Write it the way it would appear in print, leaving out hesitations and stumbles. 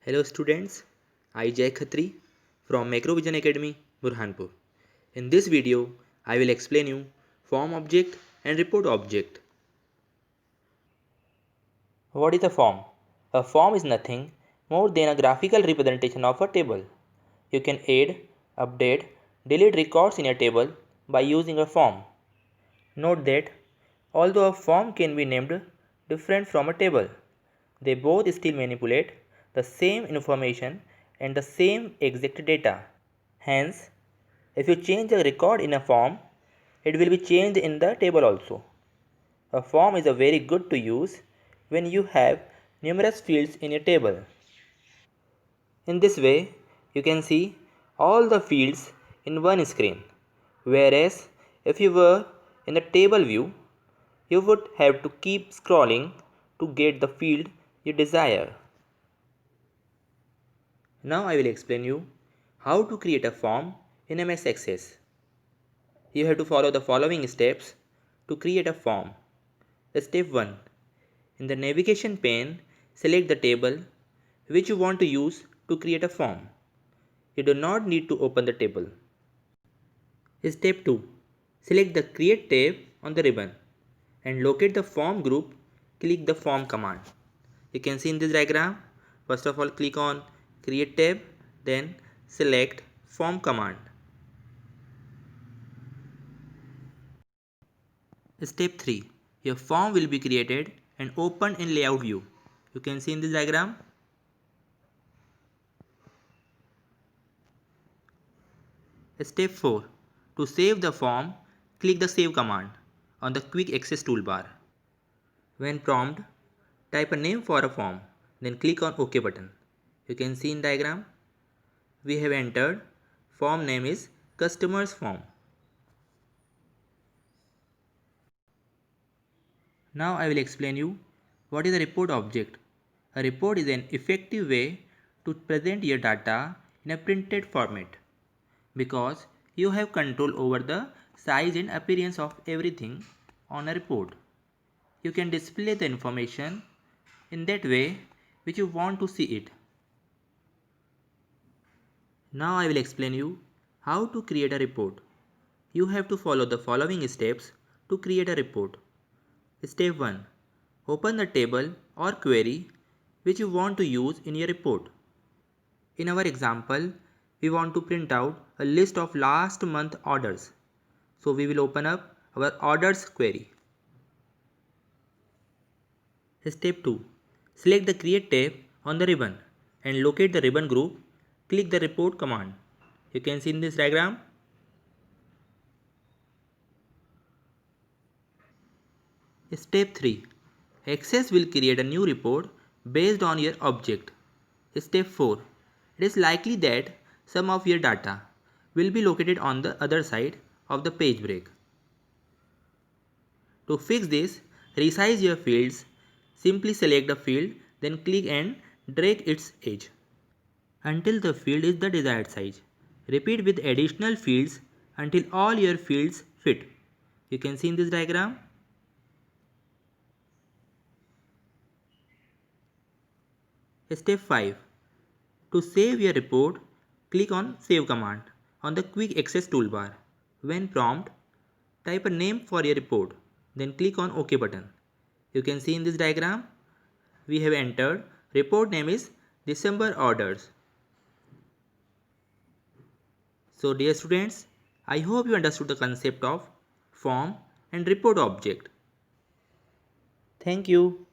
Hello students, I Jay Khatri from Macrovision Academy, Burhanpur. In this video, I will explain you form object and report object. What is a form? A form is nothing more than a graphical representation of a table. You can add, update, delete records in a table by using a form. Note that although a form can be named different from a table, they both still manipulate the same information and the same exact data. Hence, if you change a record in a form, it will be changed in the table also. A form is a very good to use when you have numerous fields in a table. In this way, you can see all the fields in one screen. Whereas, if you were in the table view, you would have to keep scrolling to get the field you desire. Now I will explain you how to create a form in MS Access. You have to follow the following steps to create a form. Step 1. In the navigation pane, select the table which you want to use to create a form. You do not need to open the table. Step 2. Select the Create tab on the ribbon and locate the form group. Click the Form command. You can see in this diagram, first of all click on Create tab, then select Form command. Step 3. Your form will be created and opened in layout view. You can see in this diagram. Step 4. To save the form, click the Save command on the Quick Access toolbar. When prompted, type a name for a form, then click on OK button. You can see in diagram, we have entered form name is Customers Form. Now I will explain you what is a report object. A report is an effective way to present your data in a printed format because you have control over the size and appearance of everything on a report. You can display the information in that way which you want to see it. Now I will explain you how to create a report. You have to follow the following steps to create a report. Step 1. Open the table or query which you want to use in your report. In our example, we want to print out a list of last month orders. So we will open up our orders query. Step 2. Select the Create tab on the ribbon and locate the ribbon group. Click the Report command. You can see in this diagram. Step 3. Access will create a new report based on your object. Step 4. It is likely that some of your data will be located on the other side of the page break. To fix this, resize your fields. Simply select the field, then click and drag its edge until the field is the desired size. Repeat with additional fields until all your fields fit. You can see in this diagram. Step 5. To save your report, click on Save command on the Quick Access toolbar. When prompted, type a name for your report, then click on OK button. You can see in this diagram, we have entered report name is December orders. So dear students, I hope you understood the concept of form and report object. Thank you.